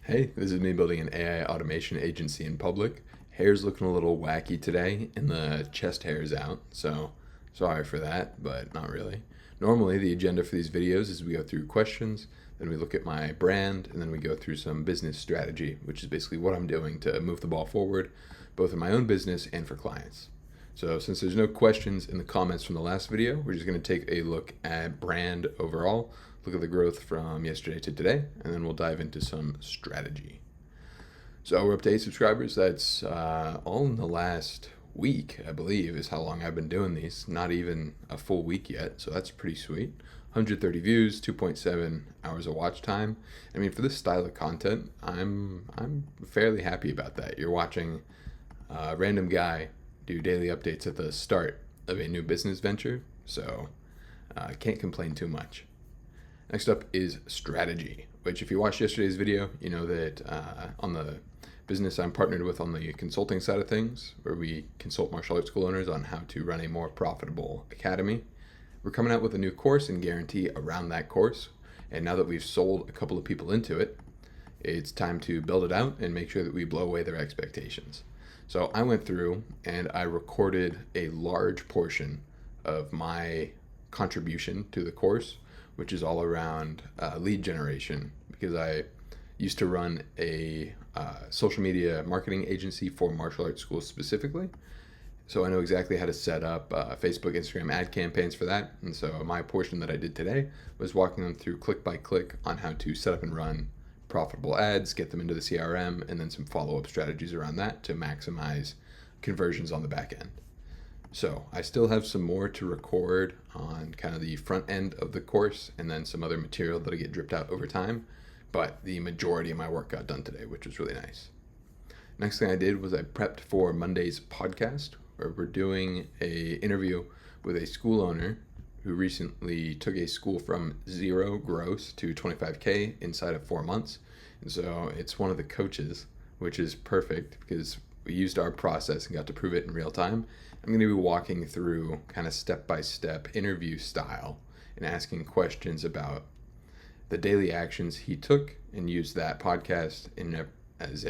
Hey, this is me building an AI automation agency in public. Hair's looking a little wacky today, and the chest hair is out, so sorry for that, but not really. Normally, the agenda for these videos is we go through questions, then we look at my brand, and then we go through some business strategy, which is basically what I'm doing to move the ball forward, both in my own business and for clients. So since there's no questions in the comments from the last video, we're just going to take a look at brand overall, look at the growth from yesterday to today, and then we'll dive into some strategy. So we're up to 8 subscribers. That's all in the last week, I believe, is how long I've been doing these. Not even a full week yet, so that's pretty sweet. 130 views, 2.7 hours of watch time. I mean, for this style of content, I'm fairly happy about that. You're watching a random guy do daily updates at the start of a new business venture, so I can't complain too much. Next up is strategy, which if you watched yesterday's video, you know that on the business I'm partnered with on the consulting side of things, where we consult martial arts school owners on how to run a more profitable academy. We're coming out with a new course and guarantee around that course. And now that we've sold a couple of people into it, it's time to build it out and make sure that we blow away their expectations. So I went through and I recorded a large portion of my contribution to the course, which is all around lead generation, because I used to run a social media marketing agency for martial arts schools specifically. So I know exactly how to set up Facebook, Instagram ad campaigns for that. And so my portion that I did today was walking them through click by click on how to set up and run profitable ads, get them into the CRM, and then some follow-up strategies around that to maximize conversions on the back end. So I still have some more to record on kind of the front end of the course and then some other material that'll get dripped out over time. But the majority of my work got done today, which was really nice. Next thing I did was I prepped for Monday's podcast, where we're doing a interview with a school owner who recently took a school from 0 gross to 25K inside of 4 months. And so it's one of the coaches, which is perfect because we used our process and got to prove it in real time. I'm going to be walking through kind of step-by-step interview style and asking questions about the daily actions he took and used that podcast as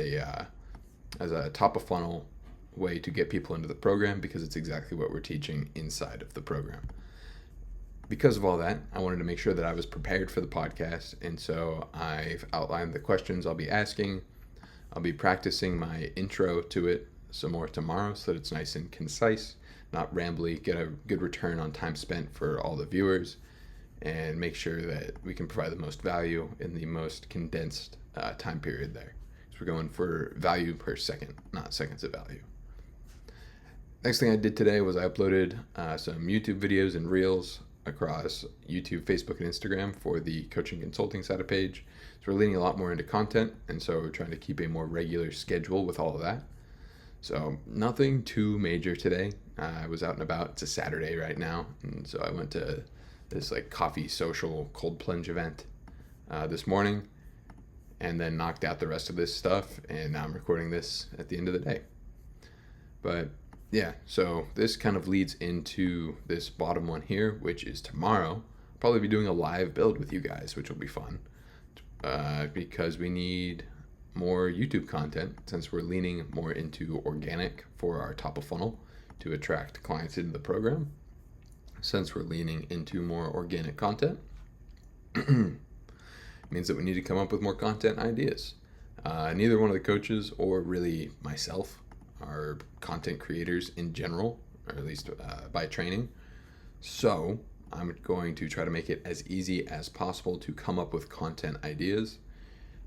a top of funnel way to get people into the program, because it's exactly what we're teaching inside of the program. Because of all that, I wanted to make sure that I was prepared for the podcast, and so I've outlined the questions I'll be asking. I'll be practicing my intro to it some more tomorrow so that it's nice and concise, not rambly, get a good return on time spent for all the viewers, and make sure that we can provide the most value in the most condensed time period there. So we're going for value per second, not seconds of value. Next thing I did today was I uploaded some YouTube videos and reels across YouTube, Facebook, and Instagram for the coaching consulting side of page. So we're leaning a lot more into content, and so we're trying to keep a more regular schedule with all of that. So nothing too major today. I was out and about. It's a Saturday right now, and so I went to this like coffee social cold plunge event this morning, and then knocked out the rest of this stuff, and now I'm recording this at the end of the day. But yeah, so this kind of leads into this bottom one here, which is tomorrow. I'll probably be doing a live build with you guys, which will be fun, because we need more YouTube content since we're leaning more into organic for our top of funnel to attract clients into the program. Since we're leaning into more organic content, means that we need to come up with more content ideas. Neither one of the coaches or really myself are content creators in general, or at least by training. So I'm going to try to make it as easy as possible to come up with content ideas.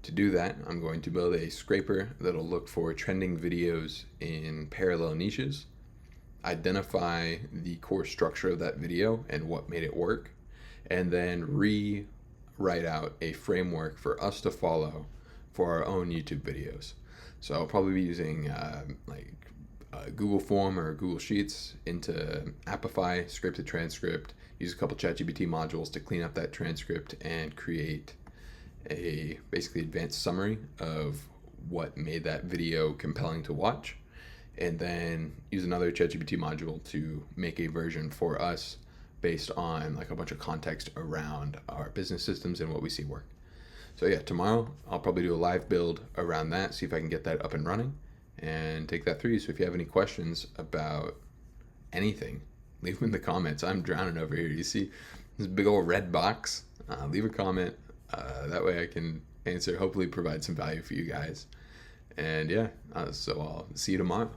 To do that, I'm going to build a scraper that'll look for trending videos in parallel niches, identify the core structure of that video and what made it work, and then rewrite out a framework for us to follow for our own YouTube videos. So I'll probably be using Google Form or Google Sheets into Apify, scrape the transcript, use a couple ChatGPT modules to clean up that transcript and create a basically advanced summary of what made that video compelling to watch, and then use another ChatGPT module to make a version for us based on like a bunch of context around our business systems and what we see work. So yeah, tomorrow I'll probably do a live build around that, see if I can get that up and running and take that through. So if you have any questions about anything, leave them in the comments. I'm drowning over here. You see this big old red box? Leave a comment. That way I can answer, hopefully provide some value for you guys. And yeah, so I'll see you tomorrow.